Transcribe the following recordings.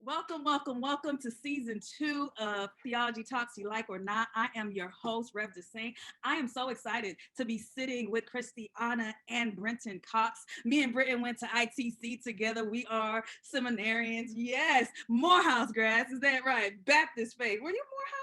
Welcome, welcome, welcome to season 2 of Theology Talks You Like or Not. I am your host, Rev DeSaint. I am so excited to be sitting with Kristiana and Brenton Cox. Me and Brenton went to ITC together. We are seminarians. Yes, Morehouse grads. Is that right? Baptist faith. Were you Morehouse?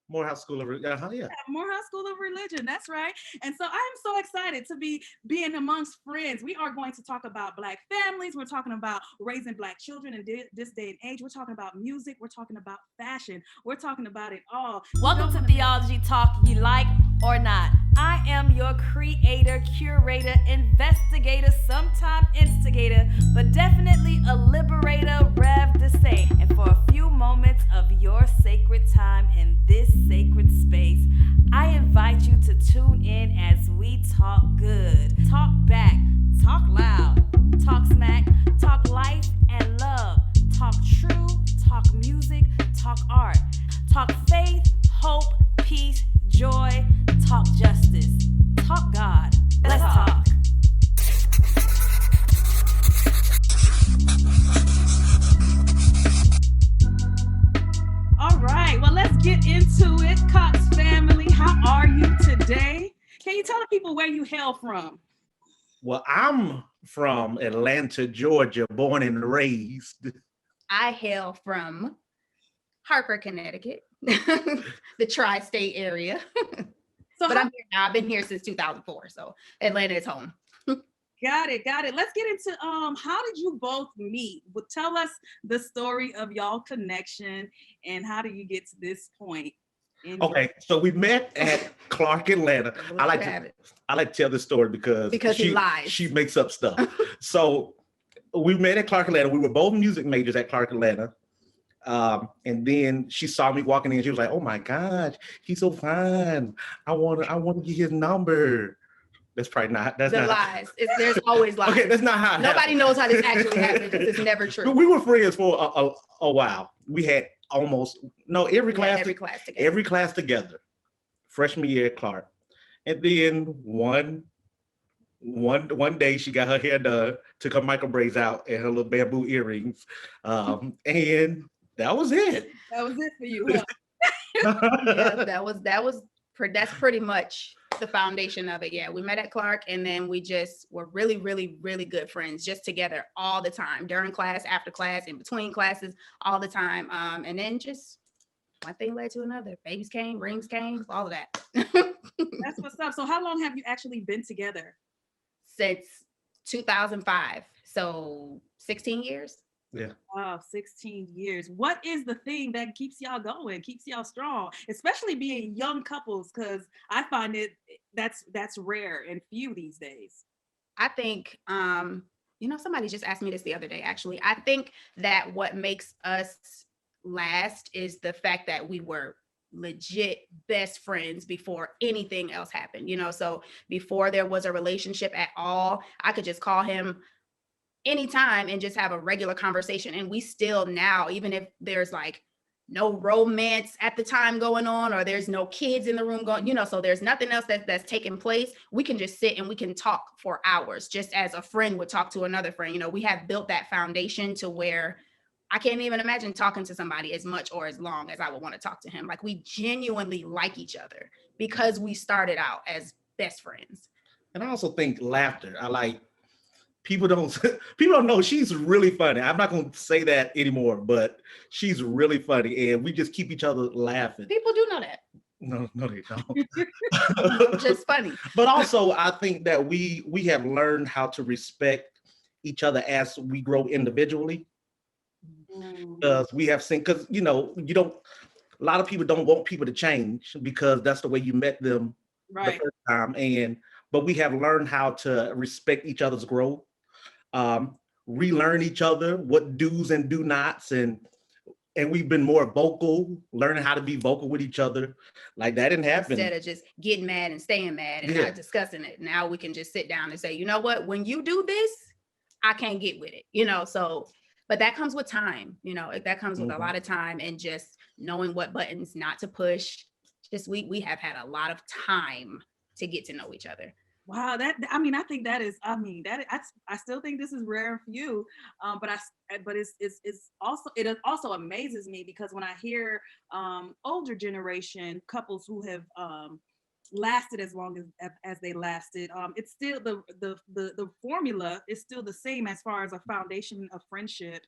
Morehouse School of yeah. Morehouse School of Religion. That's right. And so I'm so excited to be being amongst friends. We are going to talk about Black families. We're talking about raising Black children in this day and age. We're talking about music. We're talking about fashion. We're talking about it all. Welcome to Theology Talk You Like or Not. I am your creator, curator, investigator, sometime instigator, but definitely a liberator, Rev DeSaint. And for a few moments of your sacred time in this sacred space, I invite you to tune in as we talk good, talk back, talk loud, talk smack, talk life and love, talk true, talk music, talk art, talk faith, hope, peace, joy, talk justice, talk God. Let's talk. All right, well, let's get into it. Cox family, how are you today? Can you tell the people where you hail from? Well, I'm from Atlanta, Georgia, born and raised. I hail from Harper, Connecticut, the tri-state area. So But I'm here now. I've been here since 2004, so Atlanta is home. Got it. Let's get into how did you both meet? Well, tell us the story of y'all connection and how do you get to this point? Okay, so we met at Clark, Atlanta. I like to tell this story because he lies. She makes up stuff. So we met at Clark, Atlanta. We were both music majors at Clark, Atlanta. And then she saw me walking in. She was like, "Oh my gosh, he's so fine. I want to get his number." That's probably not. That's not lies. There's always lies. Okay, that's not how. Nobody knows how this actually happened because it's never true. We were friends for a while. We had every class together. Freshman year at Clark, and then one day she got her hair done, took her micro braids out and her little bamboo earrings, and that was it. That was it for you. Huh? Yeah, that's pretty much the foundation of it. Yeah, we met at Clark and then we just were really, really, really good friends, just together all the time, during class, after class, in between classes, all the time. And then just one thing led to another. Babies came, rings came, all of that. That's what's up. So how long have you actually been together? Since 2005. So 16 years. Yeah. Wow, 16 years. What is the thing that keeps y'all going, keeps y'all strong, especially being young couples? Because I find that's rare and few these days. I think, somebody just asked me this the other day, actually. I think that what makes us last is the fact that we were legit best friends before anything else happened, so before there was a relationship at all, I could just call him anytime and just have a regular conversation. And we still now, even if there's like no romance at the time going on, or there's no kids in the room going, so there's nothing else that's taking place, we can just sit and we can talk for hours, just as a friend would talk to another friend. We have built that foundation to where I can't even imagine talking to somebody as much or as long as I would want to talk to him. Like, we genuinely like each other because we started out as best friends. And I also think laughter. People don't know she's really funny. I'm not going to say that anymore, but she's really funny, and we just keep each other laughing. People do know that. No, they don't. Just funny. But also, I think that we have learned how to respect each other as we grow individually. Because we have seen, you don't. A lot of people don't want people to change because that's the way you met them the first time, but we have learned how to respect each other's growth. Relearn each other, what do's and do nots, and we've been more vocal, learning how to be vocal with each other. Like, that didn't happen. Instead of just getting mad and staying mad and not discussing it. Now we can just sit down and say, you know what, when you do this, I can't get with it, so, but that comes with time, that comes with a lot of time and just knowing what buttons not to push. Just, we have had a lot of time to get to know each other. Wow, I think that is, I still think this is rare and few, but it's also, it also amazes me because when I hear older generation couples who have lasted as long as they lasted, it's still the formula is still the same as far as a foundation of friendship,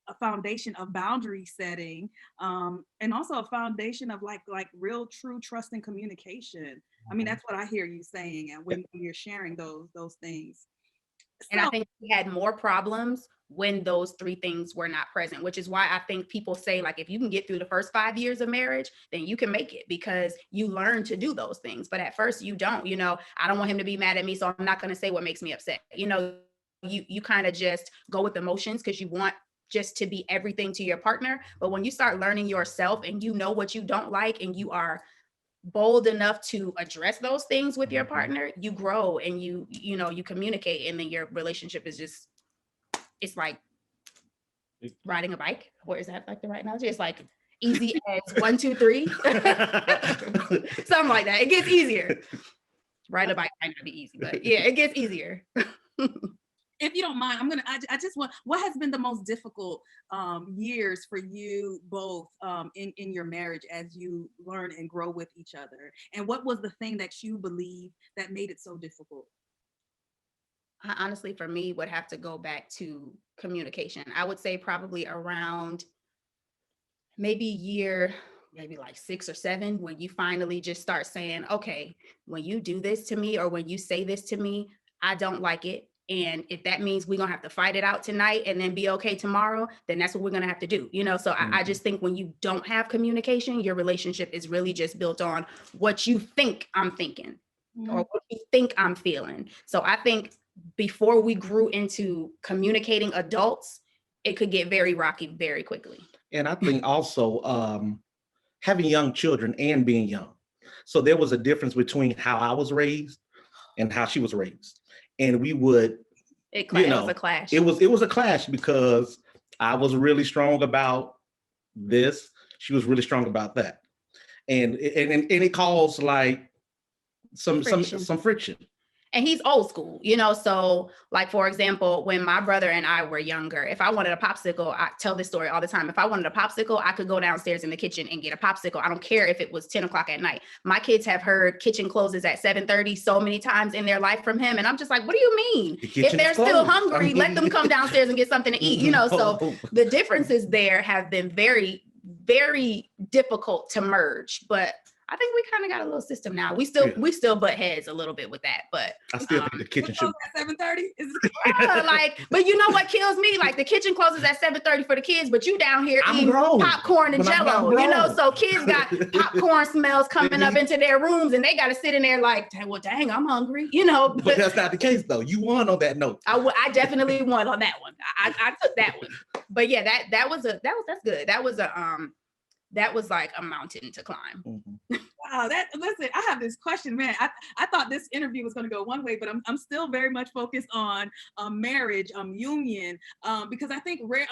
a foundation of boundary setting, and also a foundation of like real true trust and communication. I mean, that's what I hear you saying, and when you're sharing those things. And I So, think we had more problems when those three things were not present, which is why I think people say, like, if you can get through the first 5 years of marriage, then you can make it because you learn to do those things. But at first you don't, I don't want him to be mad at me, so I'm not going to say what makes me upset. You kind of just go with emotions because you want just to be everything to your partner. But when you start learning yourself and you know what you don't like and you are bold enough to address those things with your partner, you grow and you communicate, and then your relationship is just, it's like riding a bike. Or is that like the right analogy? It's like easy as 1, 2, 3. Something like that. It gets easier. Riding a bike might not be easy, but yeah, it gets easier. if you don't mind, I just want, what has been the most difficult years for you both in your marriage as you learn and grow with each other? And what was the thing that you believe that made it so difficult? I honestly, for me, would have to go back to communication. I would say probably around maybe like 6 or 7, when you finally just start saying, okay, when you do this to me or when you say this to me, I don't like it. And if that means we're going to have to fight it out tonight and then be okay tomorrow, then that's what we're going to have to do. So I just think when you don't have communication, your relationship is really just built on what you think I'm thinking or what you think I'm feeling. So I think before we grew into communicating adults, it could get very rocky very quickly. And I think also having young children and being young. So there was a difference between how I was raised and how she was raised. And we would, it was a clash. It was a clash because I was really strong about this. She was really strong about that. And it caused like some friction. And he's old school, so like, for example, when my brother and I were younger, if I wanted a popsicle, I tell this story all the time. If I wanted a popsicle, I could go downstairs in the kitchen and get a popsicle. I don't care if it was 10 o'clock at night. My kids have heard kitchen closes at 7:30 so many times in their life from him. And I'm just like, what do you mean? If they're still hungry, let them come downstairs and get something to eat, So the differences there have been very, very difficult to merge. But I think we kind of got a little system now. We still butt heads a little bit with that, but I still think the kitchen should at 7:30. But you know what kills me? Like, the kitchen closes at 7:30 for the kids, but you down here eating popcorn and Jello. So kids got popcorn smells coming up into their rooms, and they got to sit in there like, well, dang, I'm hungry, But that's not the case though. You won on that note. I definitely won on that one. I took that one. But yeah, that's good. That was like a mountain to climb. Wow, listen, I have this question, man. I thought this interview was going to go one way, but I'm still very much focused on marriage, union, because I think rare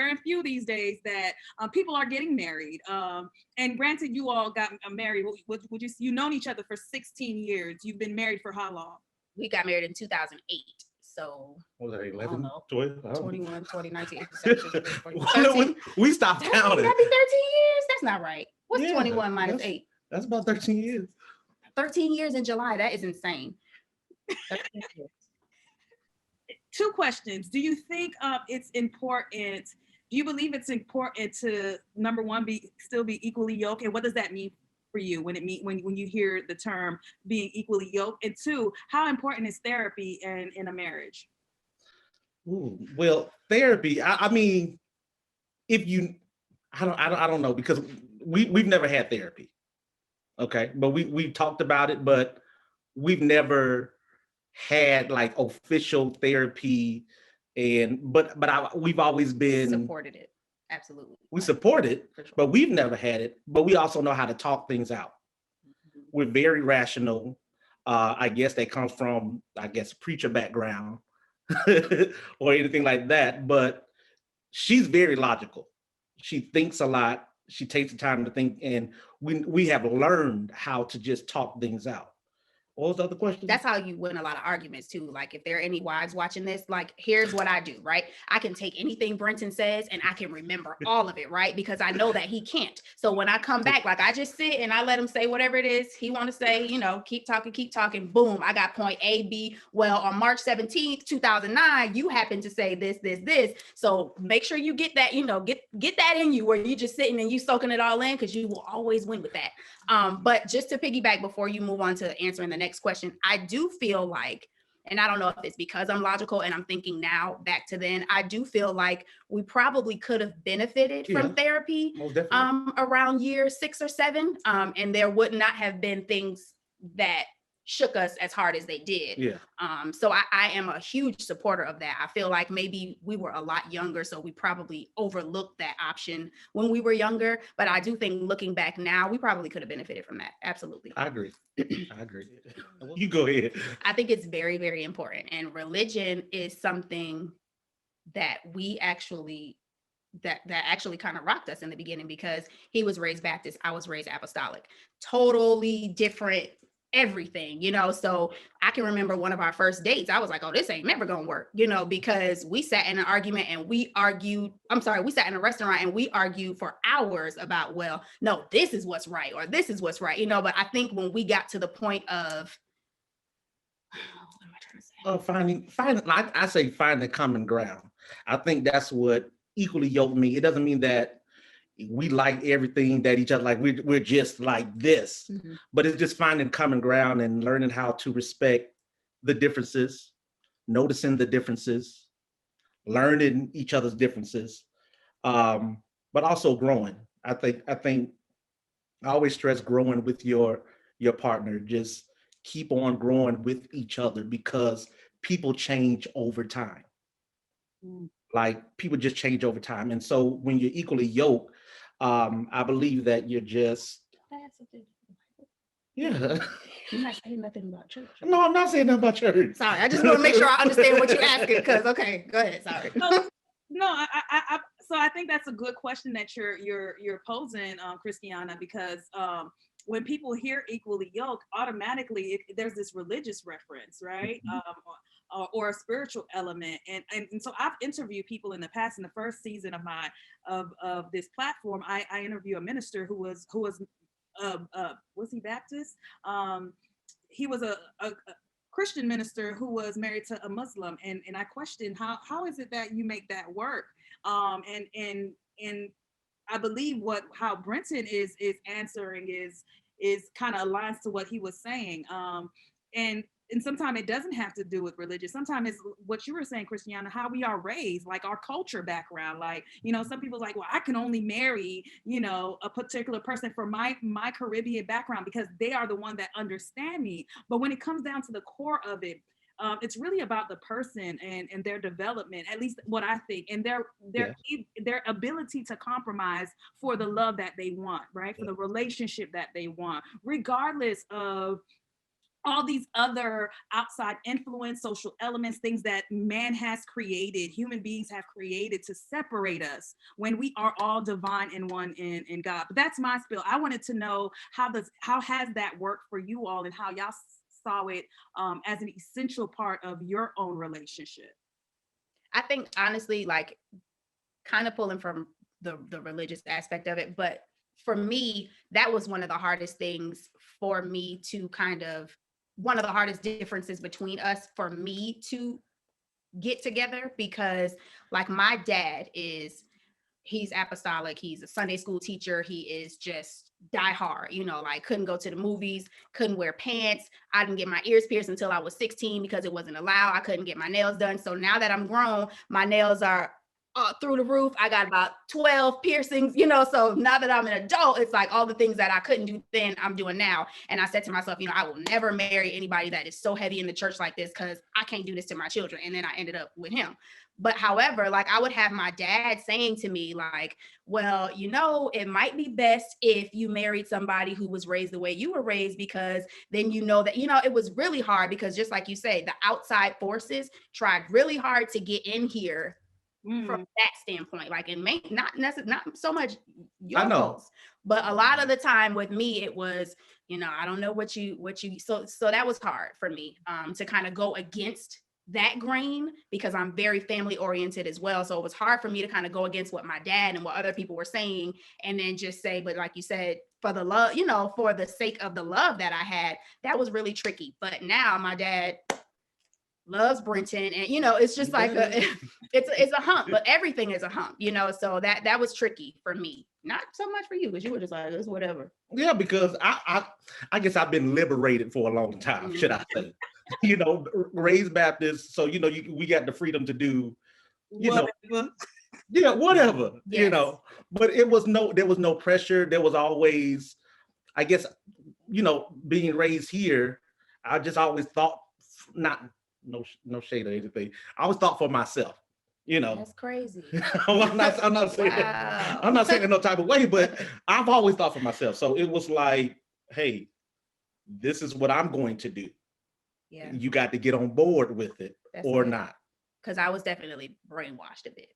and few these days that people are getting married. And granted, you all got married. Would you known each other for 16 years? You've been married for how long? We got married in 2008. So what was that, 11, 12, 21, 2019, we stopped counting. That'd be 13 years. That's not right. What's 21 minus 8? That's about 13 years. 13 years in July. That is insane. 2 questions. Do you think it's important? Do you believe it's important to, number one, still be equally yoked? And what does that mean for you when you hear the term being equally yoked? And 2, how important is therapy in a marriage? Ooh, well, therapy, I mean, I don't know, because we've never had therapy. Okay. But we talked about it, but we've never had like official therapy, but we've always been supported it. Absolutely. We support it, but we've never had it. But we also know how to talk things out. We're very rational. I guess that comes from, preacher background or anything like that. But she's very logical. She thinks a lot. She takes the time to think, and we have learned how to just talk things out. What was the other question? That's how you win a lot of arguments too. Like if there are any wives watching this, like here's what I do, right? I can take anything Brenton says and I can remember all of it, right? Because I know that he can't. So when I come back, like I just sit and I let him say whatever it is he want to say, you know, keep talking, boom, I got point A, B. Well, on March 17th, 2009, you happen to say this. So make sure you get that, you know, get that in you where you just sitting and you soaking it all in, because you will always win with that. But just to piggyback before you move on to answering the next question, I do feel like, and I don't know if it's because I'm logical and I'm thinking now back to then, I do feel like we probably could have benefited from therapy around year 6 or 7. And there would not have been things that shook us as hard as they did. So I am a huge supporter of that. I feel like maybe we were a lot younger, so we probably overlooked that option when we were younger. But I do think looking back now, we probably could have benefited from that. Absolutely. I agree. You go ahead. I think it's very, very important. And religion is something that we actually that actually kind of rocked us in the beginning, because he was raised Baptist, I was raised apostolic. Totally different everything, you know. So I can remember one of our first dates, I was like, oh, this ain't never gonna work, you know, because we sat in an argument and we sat in a restaurant and we argued for hours about, well, no, this is what's right, or this is what's right, you know. But I think when we got to the point of what am I trying to say? Find the common ground. I think that's what equally yoked me. It doesn't mean that we like everything that each other like. We're just like this, but it's just finding common ground and learning how to respect the differences, noticing the differences, learning each other's differences, but also growing. I think I always stress growing with your partner. Just keep on growing with each other, because people change over time. Like people just change over time. And so when you're equally yoked, I believe that you're just, You're not saying nothing about church. No, I'm not saying nothing about church. Sorry, I just want to make sure I understand what you're asking, because okay, go ahead. Sorry. No, so I think that's a good question that you're posing, Kristiana, because when people hear equally yoked, automatically there's this religious reference, right? Or a spiritual element. And so I've interviewed people in the past. In the first season of this platform, I interviewed a minister who was he Baptist? He was a Christian minister who was married to a Muslim, and I questioned how is it that you make that work? And I believe how Brenton is answering is kind of aligns to what he was saying. And sometimes it doesn't have to do with religion. Sometimes it's what you were saying, Kristiana, how we are raised, like our culture background. Like, you know, some people like, well, I can only marry, you know, a particular person from my Caribbean background because they are the one that understand me. But when it comes down to the core of it, it's really about the person and their development, at least what I think, and their ability to compromise for the love that they want, right? For the relationship that they want, regardless of all these other outside influence, social elements, things that man has created, human beings have created to separate us when we are all divine and one in God. But that's my spill. I wanted to know how has that worked for you all, and how y'all saw it as an essential part of your own relationship. I think honestly, like kind of pulling from the religious aspect of it, but for me, that was one of the hardest things for me to one of the hardest differences between us for me to get together, because like my dad he's apostolic, he's a Sunday school teacher, he is just die hard, you know, like couldn't go to the movies, couldn't wear pants. I didn't get my ears pierced until I was 16 because it wasn't allowed. I couldn't get my nails done. So now that I'm grown, my nails are through the roof. I got about 12 piercings, you know, so now that I'm an adult, it's like all the things that I couldn't do then I'm doing now. And I said to myself, you know, I will never marry anybody that is so heavy in the church like this, because I can't do this to my children. And then I ended up with him. But however, like I would have my dad saying to me like, well, you know, it might be best if you married somebody who was raised the way you were raised, because then you know that, you know, it was really hard because just like you say, the outside forces tried really hard to get in here from that standpoint. Like, it may not so much your I know. fault, but a lot of the time with me, it was, I don't know what you, so that was hard for me, to kind of go against that grain, because I'm very family oriented as well. So it was hard for me to kind of go against what my dad and what other people were saying, and then just say, but like you said, for the love, for the sake of the love that I had, that was really tricky. But now my dad loves Brenton, and it's just like it's a hump, but everything is a hump, so that was tricky for me, not so much for you, because you were just like, it's whatever. Yeah, because I guess I've been liberated for a long time, should I say. Raised Baptist, so we got the freedom to do whatever. Yeah, whatever. Yes. But there was no pressure. There was always, I guess, being raised here, I just always thought, no shade or anything, I always thought for myself. That's crazy. I'm not saying Wow. I'm not saying in no type of way, but I've always thought for myself. So it was like, hey, this is what I'm going to do. Yeah. You got to get on board with it. That's or good. Not. Because I was definitely brainwashed a bit,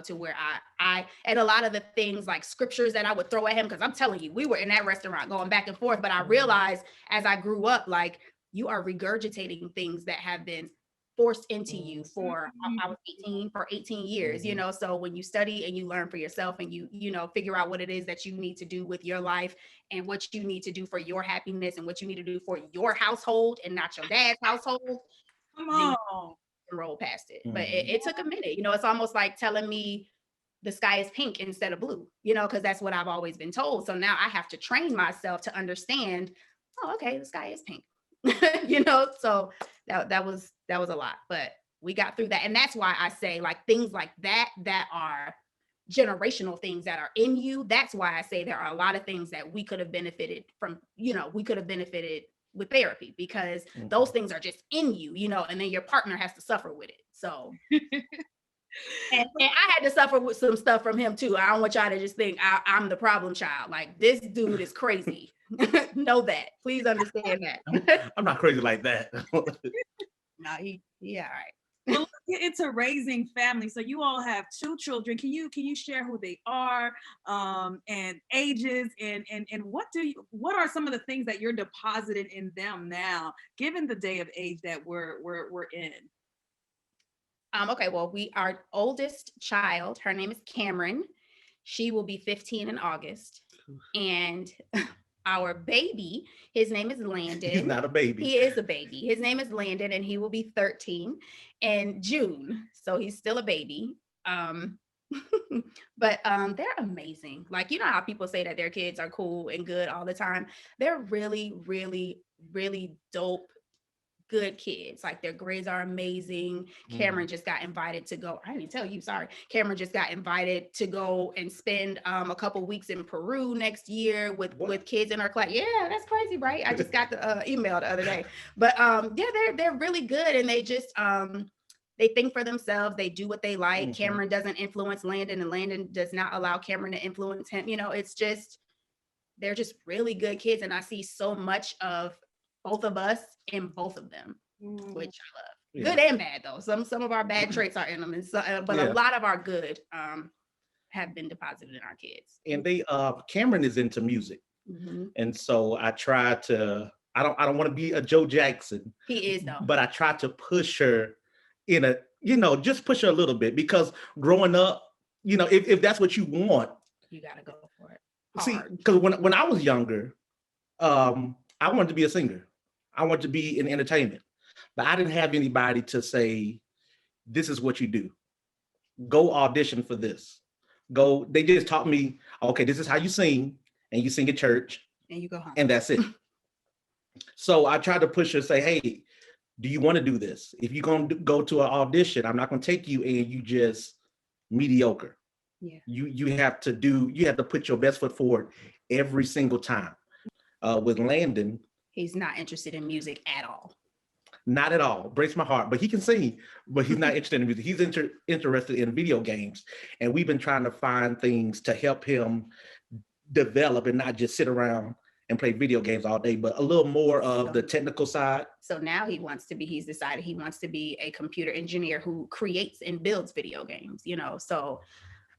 to where I and a lot of the things like scriptures that I would throw at him, because I'm telling you, we were in that restaurant going back and forth, but I realized as I grew up, like, you are regurgitating things that have been forced into you for, I was 18 years, so when you study and you learn for yourself, and you figure out what it is that you need to do with your life, and what you need to do for your happiness, and what you need to do for your household and not your dad's household, come on, roll past it. But it took a minute. It's almost like telling me the sky is pink instead of blue, because that's what I've always been told. So now I have to train myself to understand, oh, okay, the sky is pink. So that was a lot, but we got through that. And that's why I say, like, things like that are generational things that are in you. That's why I say there are a lot of things that we could have benefited from, we could have benefited with therapy, because those things are just in you, and then your partner has to suffer with it. So and I had to suffer with some stuff from him too. I don't want y'all to just think I'm the problem child. Like, this dude is crazy. Know that. Please understand that. I'm not crazy like that. No, yeah, all right. Well, let's get into raising family. So you all have 2 children. Can you share who they are, and ages, and what are some of the things that you're depositing in them now, given the day of age that we're in? Okay, well, our oldest child, her name is Cameron. She will be 15 in August, and our baby, his name is Landon. He's not a baby. He is a baby. His name is Landon, and he will be 13 in June. So he's still a baby. But they're amazing. Like, how people say that their kids are cool and good all the time. They're really, really, really dope, good kids. Like, their grades are amazing. Cameron just got invited to go. I didn't tell you, sorry. Cameron just got invited to go and spend a couple weeks in Peru next year with kids in our class. Yeah, that's crazy, right? I just got the email the other day. But yeah, they're really good, and they just they think for themselves. They do what they like. Cameron doesn't influence Landon, and Landon does not allow Cameron to influence him. It's just, they're just really good kids, and I see so much of both of us in both of them, which I love. Yeah. Good and bad, though. Some of our bad traits are in them, and but a lot of our good have been deposited in our kids. And they Cameron is into music, and so I try to. I don't want to be a Joe Jackson. He is, though. But I try to push her in a, just push her a little bit, because growing up, if that's what you want, you gotta go for it. See, because when I was younger, I wanted to be a singer. I wanted to be in entertainment, but I didn't have anybody to say, this is what you do. Go audition for this. Go. They just taught me, okay, this is how you sing, and you sing at church, and you go home, and that's it. So I tried to push her, say, hey, do you want to do this? If you're going to go to an audition, I'm not going to take you and you just mediocre. Yeah. You have to put your best foot forward every single time. With Landon, he's not interested in music at all. Not at all. Breaks my heart. But he can sing, but he's not interested in music. He's interested in video games. And we've been trying to find things to help him develop and not just sit around and play video games all day, but a little more of the technical side. So now he's decided he wants to be a computer engineer who creates and builds video games, you know? So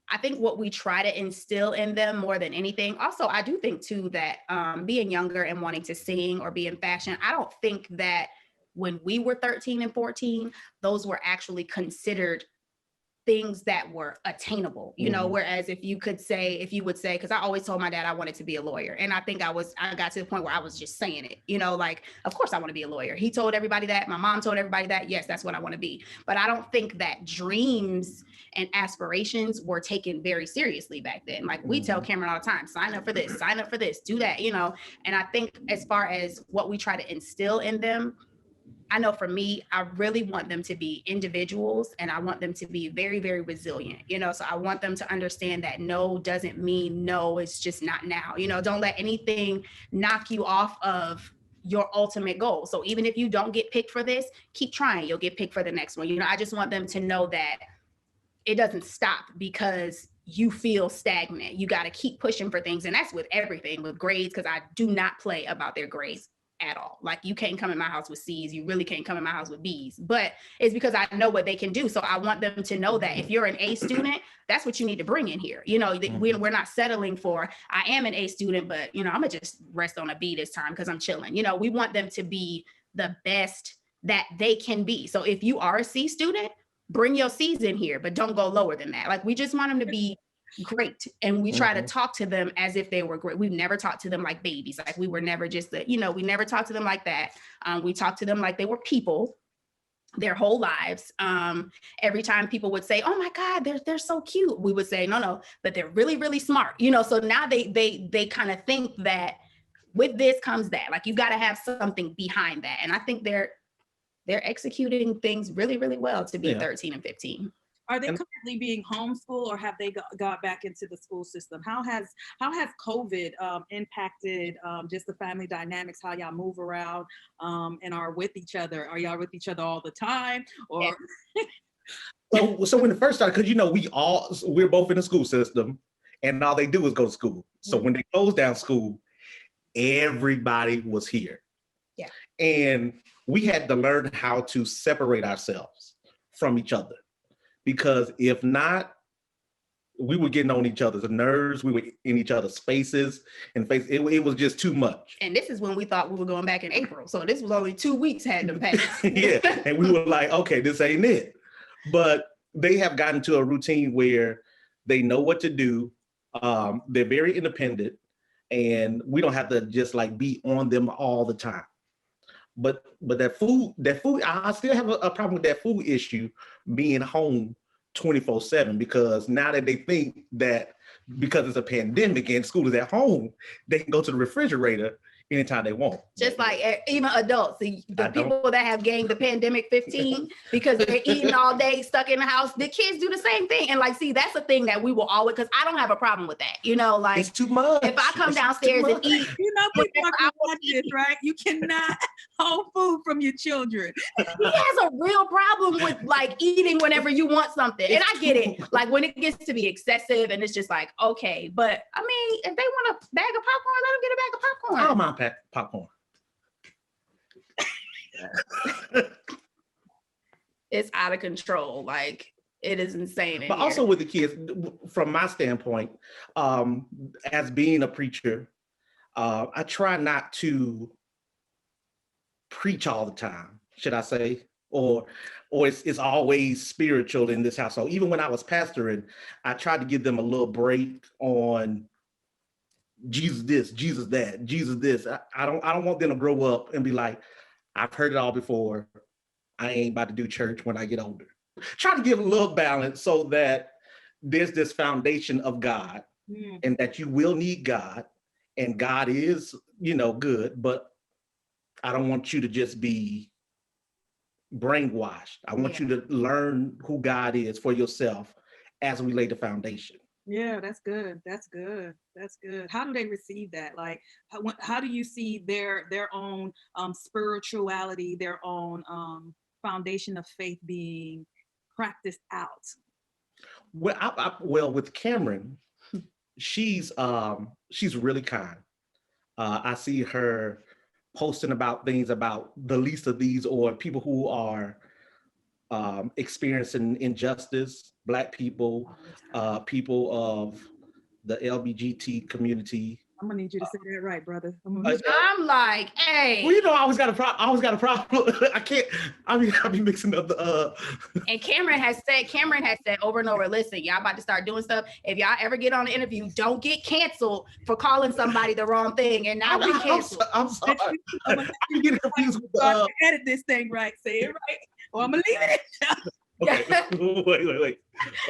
I think what we try to instill in them more than anything. Also, I do think too that being younger and wanting to sing or be in fashion, I don't think that when we were 13 and 14, those were actually considered things that were attainable, you know, whereas if you would say, because I always told my dad I wanted to be a lawyer. And I think I got to the point where I was just saying it, you know, like, of course I want to be a lawyer. He told everybody that, my mom told everybody that, yes, that's what I want to be. But I don't think that dreams and aspirations were taken very seriously back then. Like we tell Cameron all the time, sign up for this, do that, you know? And I think as far as what we try to instill in them, I know for me, I really want them to be individuals and I want them to be very, very resilient, you know, so I want them to understand that no doesn't mean no, it's just not now, you know, don't let anything knock you off of your ultimate goal. So even if you don't get picked for this, keep trying, you'll get picked for the next one. You know, I just want them to know that it doesn't stop because you feel stagnant. You got to keep pushing for things. And that's with everything, with grades, because I do not play about their grades at all. Like you can't come in my house with C's, you really can't come in my house with B's, but it's because I know what they can do. So I want them to know that if you're an A student, that's what you need to bring in here. You know, we're not settling for, I am an A student, but you know, I'm gonna just rest on a B this time because I'm chilling. You know, we want them to be the best that they can be. So if you are a C student, bring your C's in here, but don't go lower than that. Like we just want them to be great. And we try to talk to them as if they were great. We've never talked to them like babies. Like we were never just we never talked to them like that. We talked to them like they were people their whole lives. Every time people would say, oh my God, they're so cute, we would say, no, but they're really, really smart. You know, so now they kind of think that with this comes that, like you got to have something behind that. And I think they're executing things really, really well to be 13 and 15. Are they currently being homeschooled or have they got back into the school system? How has COVID impacted just the family dynamics, how y'all move around and are with each other? Are y'all with each other all the time? Or So when it first started, because you know we're both in the school system and all they do is go to school. So when they closed down school, everybody was here. Yeah. And we had to learn how to separate ourselves from each other. Because if not, we were getting on each other's nerves. We were in each other's spaces, and it was just too much. And this is when we thought we were going back in April. So this was only 2 weeks had to pass. Yeah, and we were like, okay, this ain't it. But they have gotten to a routine where they know what to do. They're very independent, and we don't have to just like be on them all the time. But that food, I still have a problem with that food issue being home 24/7, because now that they think that because it's a pandemic and school is at home, they can go to the refrigerator anytime they want. Just like even adults, the people that have gained the pandemic 15 because they're eating all day, stuck in the house, the kids do the same thing. And like, see, that's the thing that we will always, because I don't have a problem with that. You know, like it's too much. If I come downstairs and eat, you know, people are watch this, right? You cannot hold food from your children. He has a real problem with like eating whenever you want something. And I get it. Like when it gets to be excessive and it's just like, okay, but I mean, if they want a bag of popcorn, let them get a bag of popcorn. I don't mind popcorn. It's out of control. Like it is insane. But also with the kids, from my standpoint, as being a preacher, I try not to preach all the time, should I say, or it's always spiritual in this household. Even when I was pastoring, I tried to give them a little break on Jesus this, Jesus that, Jesus this. I don't want them to grow up and be like, I've heard it all before. I ain't about to do church when I get older. Try to give a little balance so that there's this foundation of God and that you will need God, and God is, good, but I don't want you to just be brainwashed. I want you to learn who God is for yourself as we lay the foundation. Yeah, that's good. That's good. That's good. How do they receive that? Like, how do you see their own spirituality, their own foundation of faith being practiced out? Well, with Cameron, she's really kind. I see her posting about things about the least of these, or people who are experiencing injustice, Black people, people of the LGBT community. I'm gonna need you to say that right, brother. I'm like, hey. Well, you know, I always got a problem. I can't. I be mixing up the. And Cameron has said over and over, listen, y'all about to start doing stuff. If y'all ever get on an interview, don't get canceled for calling somebody the wrong thing. And now we canceled. I'm sorry. I'm getting confused with the. Edit this thing right. Say it right. Or I'm gonna leave it in. Okay. Wait.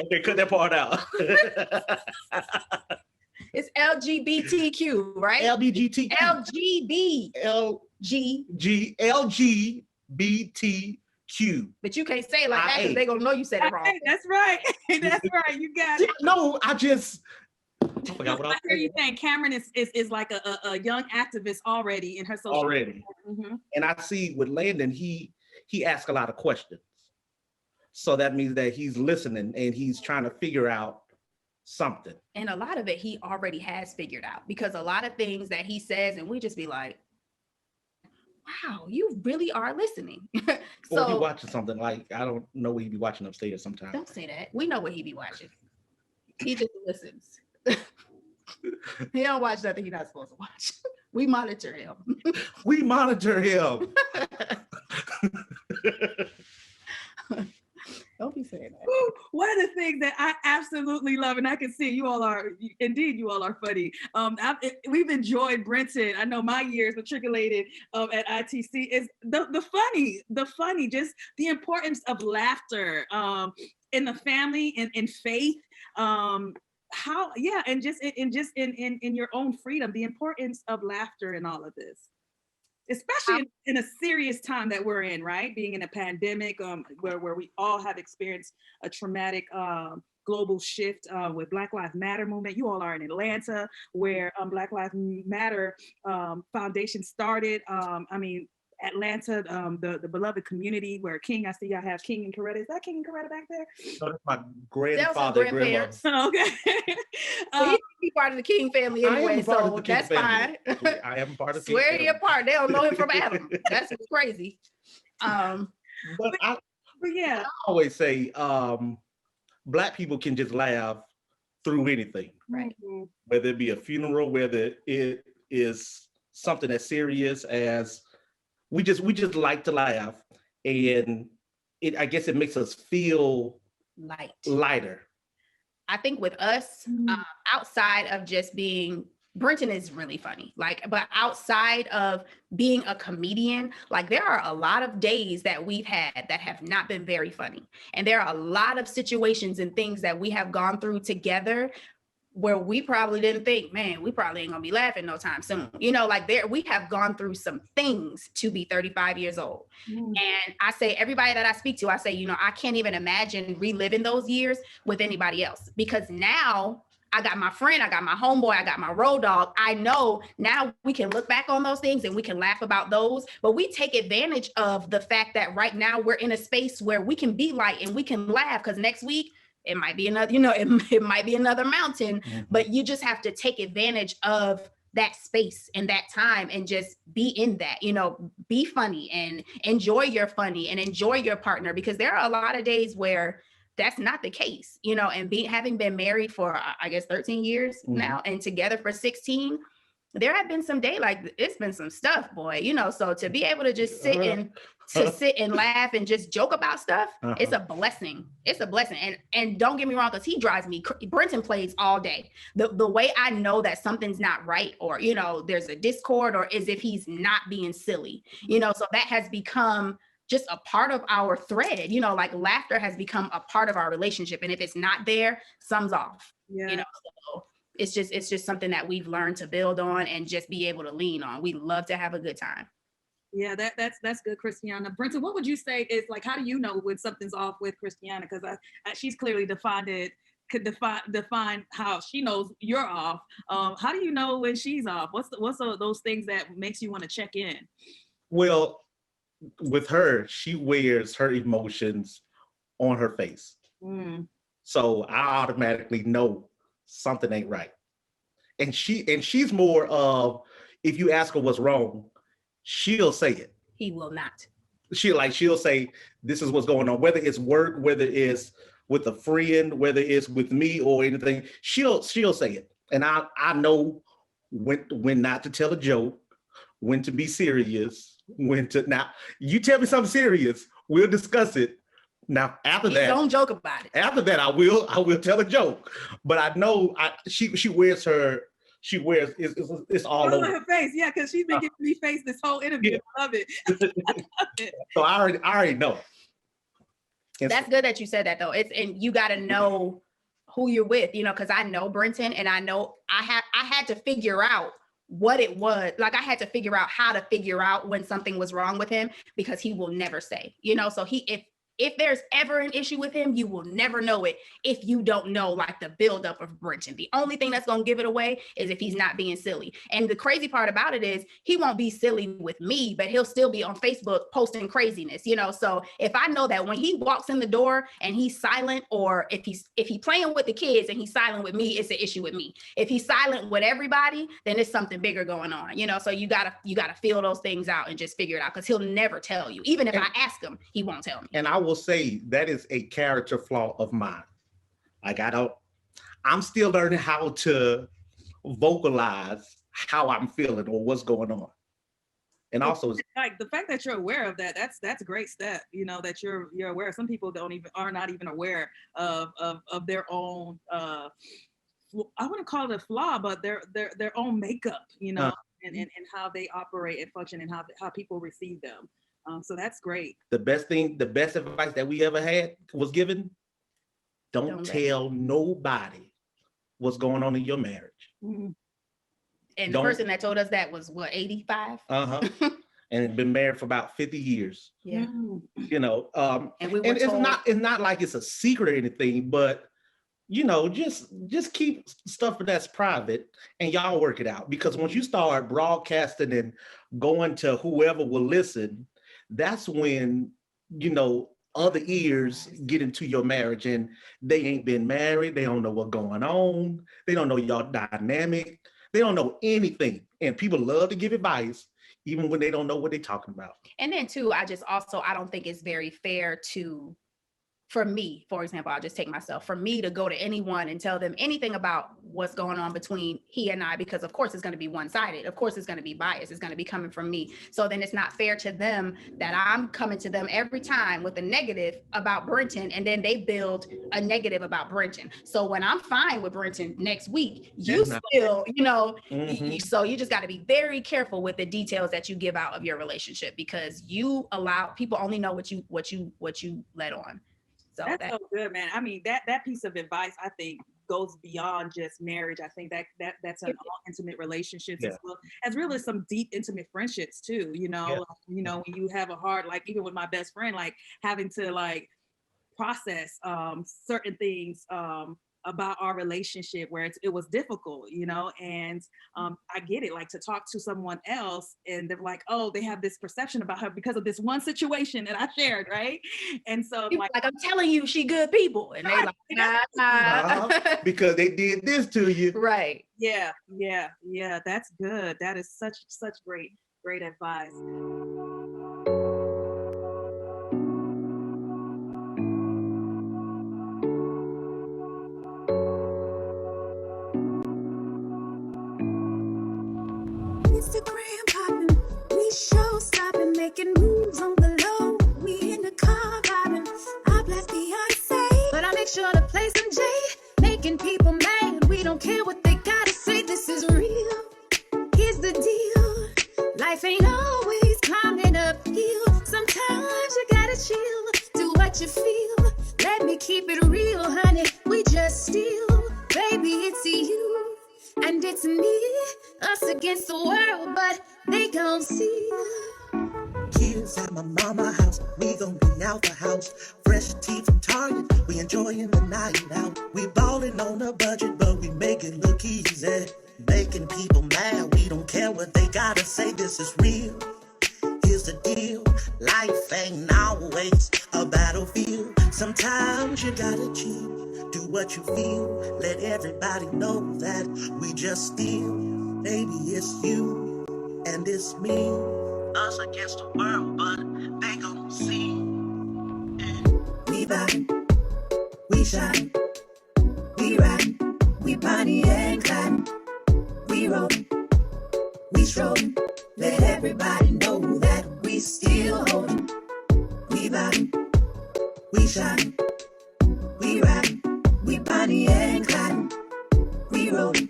Okay, cut that part out. It's LGBTQ, right? LBGT. LGBTQ. But you can't say it like that because they're gonna know you said it wrong. That's right. That's right. You got it. No, I forgot what I hear you saying. Cameron is like a young activist already in her social. Already. Mm-hmm. And I see with Landon, he asks a lot of questions. So that means that he's listening and he's trying to figure out something. And a lot of it he already has figured out, because a lot of things that he says and we just be like, wow, you really are listening. Or he watching something like, I don't know what he be watching upstairs sometimes. Don't say that. We know what he be watching. He just listens. He don't watch nothing he's not supposed to watch. We monitor him. We monitor him. Don't be saying that. One of the things that I absolutely love, and I can see you all are funny. We've enjoyed Brenton. I know my years matriculated at ITC is the funny, just the importance of laughter in the family and in faith. And just in your own freedom, the importance of laughter in all of this. Especially in a serious time that we're in, right? Being in a pandemic, where we all have experienced a traumatic global shift with Black Lives Matter movement. You all are in Atlanta, where Black Lives Matter Foundation started. Atlanta, the beloved community where King, I see y'all have King and Coretta. Is that King and Coretta back there? So that's my grandfather, grandmother. Okay. So he be part of the King family anyway, so that's fine. I am part of the King Swear family. you're part. They don't know him from Adam. That's crazy. But I always say Black people can just laugh through anything. Right. Whether it be a funeral, whether it is something as serious as we just like to laugh, and I guess it makes us feel lighter. I think with us, outside of just being, Brenton is really funny, but outside of being a comedian, there are a lot of days that we've had that have not been very funny. And there are a lot of situations and things that we have gone through together where we probably didn't think, man, we probably ain't gonna be laughing no time soon. We have gone through some things to be 35 years old. And I say, everybody that I speak to, I say, I can't even imagine reliving those years with anybody else, because now I got my friend, I got my homeboy, I got my road dog. I know now we can look back on those things and we can laugh about those, but we take advantage of the fact that right now we're in a space where we can be light and we can laugh, because next week, it might be another, it might be another mountain, but you just have to take advantage of that space and that time and just be in that, be funny and enjoy your funny and enjoy your partner, because there are a lot of days where that's not the case, and having been married for, I guess, 13 years now and together for 16, there have been some days it's been some stuff, boy, so to be able to just sit and laugh and just joke about stuff, it's a blessing. It's a blessing. And don't get me wrong, because he drives me, Brenton plays all day. The way I know that something's not right, or, there's a discord, or as if he's not being silly, so that has become just a part of our thread, laughter has become a part of our relationship. And if it's not there, something's off, so it's just something that we've learned to build on and just be able to lean on. We love to have a good time. Yeah, that's good, Kristiana. Brenton, what would you say is how do you know when something's off with Kristiana? Because she's clearly could define how she knows you're off. How do you know when she's off? What's those things that makes you want to check in? Well, with her, she wears her emotions on her face. So I automatically know something ain't right. And she's more of, if you ask her what's wrong, she'll say it. He will not. She'll say, this is what's going on, whether it's work, whether it's with a friend, whether it's with me or anything, she'll say it. And I know when not to tell a joke, when to be serious, when to, now you tell me something serious, we'll discuss it. Now after that, don't joke about it. After that, I will tell a joke. But I know she wears it's all over her face. Yeah, because she's been giving me face this whole interview. I love it. I love it. So I already know. That's good that you said that though. And you got to know who you're with, you know, because I know Brenton, and I know I had to figure out what it was. Like I had to figure out how to figure out when something was wrong with him, because he will never say, you know, so if there's ever an issue with him, you will never know it if you don't know like the buildup of Brenton. The only thing that's going to give it away is if he's not being silly. And the crazy part about it is he won't be silly with me, but he'll still be on Facebook posting craziness, you know? So if I know that when he walks in the door and he's silent, or if he's playing with the kids and he's silent with me, it's an issue with me. If he's silent with everybody, then it's something bigger going on, you know? So you gotta feel those things out and just figure it out, because he'll never tell you. Even if I ask him, he won't tell me. And I will say that is a character flaw of mine. Like I'm still learning how to vocalize how I'm feeling or what's going on. And also, like the fact that you're aware of that, that's a great step. You know, that you're aware. Some people are not even aware of their own. I wouldn't call it a flaw, but their own makeup. You know, and how they operate and function, and how people receive them. So that's great. The best advice that we ever had was given: don't tell nobody what's going on in your marriage. Mm-hmm. And the person that told us that was what, 85? And had been married for about 50 years. Yeah. You know, and it's not like it's a secret or anything, but you know, just keep stuff that's private and y'all work it out. Because once you start broadcasting and going to whoever will listen, that's when, you know, other ears get into your marriage and they ain't been married. They don't know what's going on. They don't know y'all dynamic. They don't know anything. And people love to give advice, even when they don't know what they're talking about. And then too, I don't think it's very fair for me, for example, I'll just take myself, for me to go to anyone and tell them anything about what's going on between he and I, because of course it's going to be one-sided. Of course it's going to be biased. It's going to be coming from me. So then it's not fair to them that I'm coming to them every time with a negative about Brenton, and then they build a negative about Brenton. So when I'm fine with Brenton next week, you still, you know, so you just got to be very careful with the details that you give out of your relationship, because you allow people only know what you let on. So that's so good, man. I mean, that piece of advice, I think, goes beyond just marriage. I think that's an all intimate relationships as well, as really some deep intimate friendships too. You know, you know, when you have a hard, like even with my best friend, like having to like process certain things about our relationship where it was difficult, you know, and I get it, like to talk to someone else and they're like, oh, they have this perception about her because of this one situation that I shared, right? And so like I'm telling you, she good people, and they like, nah. Because they did this to you, right? Yeah, that's good. That is such great advice. Instagram popping, we show stopping, making moves on the low. We in the car riding, I blast Beyonce, but I make sure to play some J, making people mad. We don't care what they gotta say, this is real. Here's the deal, life ain't always climbing uphill. Sometimes you gotta chill, do what you feel. Let me keep it real, honey, we just steal. Baby, it's you, and it's me, us against the world, but they gon' see. Kids at my mama house, we gon' be out the house. Fresh tea from Target, we enjoying the night out. We ballin' on a budget, but we make it look easy. Making people mad, we don't care what they gotta say, this is real. Here's the deal, life ain't always a battlefield. Sometimes you gotta cheat, do what you feel. Let everybody know that we just steal. Baby, it's you, And it's me, us against the world, but they gon' see. We vibing, we shine, we riding, we Bonnie and Clyde. We rollin', we strolling, let everybody know that we still holding. We vibing, we shine, we riding, we Bonnie and Clyde. We rollin',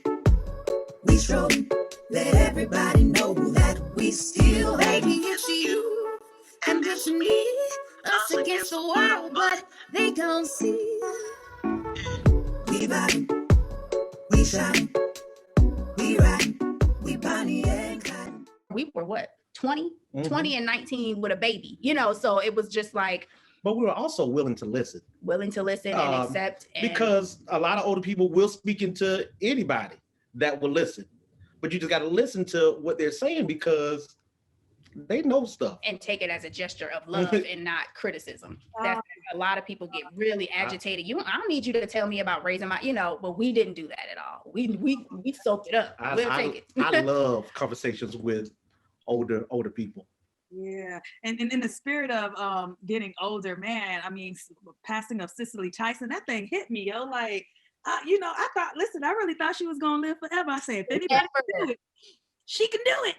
we strolling, let everybody know that we still baby, it's you and it's me, us against the world, but they gon' see. We vibing, we shine, we riding, we Bonnie and Clyde. We were what, 20? 20 and 19 with a baby, you know, so it was just like But we were also willing to listen. willing to listen and accept. And Because a lot of older people will speak into anybody that will listen. But you just got to listen to what they're saying because they know stuff. and take it as a gesture of love and not criticism. That's a lot of people get really agitated. I don't need you to tell me about raising my, you know, but we didn't do that at all. We soaked it up. We'll take it. I love conversations with older people. Yeah, and in the spirit of getting older, man, I mean, passing of Cicely Tyson, that thing hit me, yo. Like, you know, I thought, listen, I really thought she was gonna live forever. I said, if anybody can do it, she can do it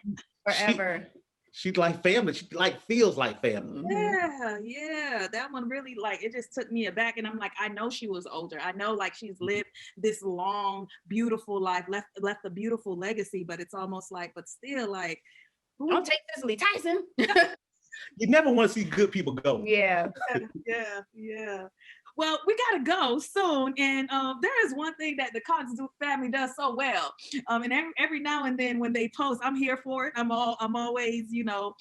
Forever. She's like family. She like feels like family. Yeah, that one really, like, it just took me aback, and I'm like, I know she was older. I know, like, she's lived this long, beautiful life, left a beautiful legacy, but it's almost like, but still, like, Don't take Cicely Tyson. You never want to see good people go. Yeah. Yeah. Well, we gotta go soon, and there is one thing that the Cox family does so well. And every now and then when they post, I'm here for it. I'm always, you know,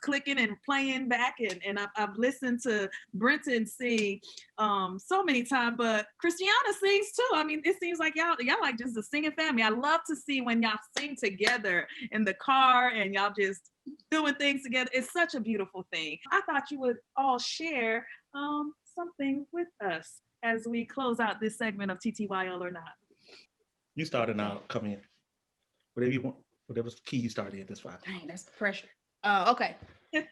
clicking and playing back, and I've listened to Brenton sing so many times, but Kristiana sings too. I mean, it seems like y'all like just a singing family. I love to see when y'all sing together in the car and y'all just doing things together. It's such a beautiful thing. I thought you would all share something with us as we close out this segment of TTYL or not. You start and I'll come in. Whatever you want, whatever's the key you start in, that's fine. Dang, that's the pressure. Okay. Now,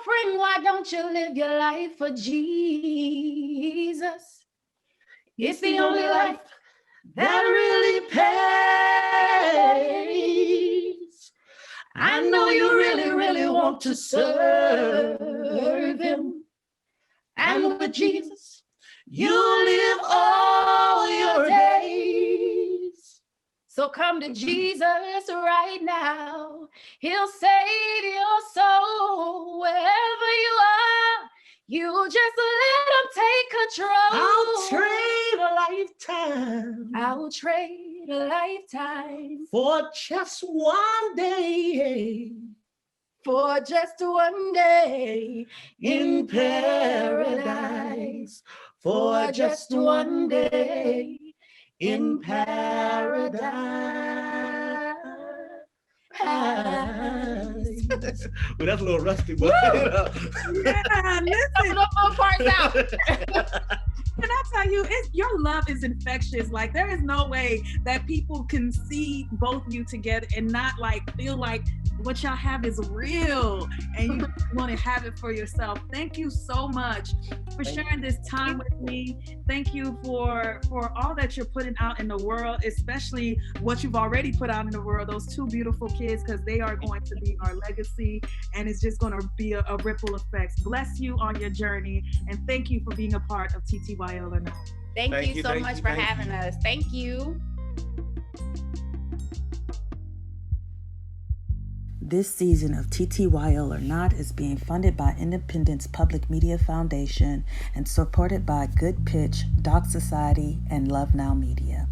friend, why don't you live your life for Jesus? It's the only life that really pays. I know you really, really want to serve him. And with Jesus, you live all your days. So come to Jesus right now. He'll save your soul wherever you are. You just let him take control. I'll trade a lifetime For just one day. for just one day in paradise. For just one day in paradise. Well, that's a little rusty, but Yeah, listen. Parts out. Can I tell you, your love is infectious. Like, there is no way that people can see both of you together and not like feel like what y'all have is real and you want to have it for yourself. Thank you so much for sharing this time with me. Thank you for all that you're putting out in the world, especially what you've already put out in the world, those two beautiful kids, because they are going to be our legacy and it's just going to be a ripple effect. Bless you on your journey and thank you for being a part of TTYL or not. Thank you so much for having us. Thank you. This season of TTYL or Not is being funded by Independence Public Media Foundation and supported by Good Pitch, Doc Society, and Love Now Media.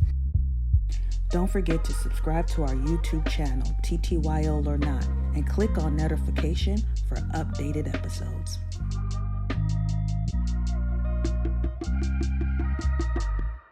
Don't forget to subscribe to our YouTube channel, TTYL or Not, and click on notification for updated episodes.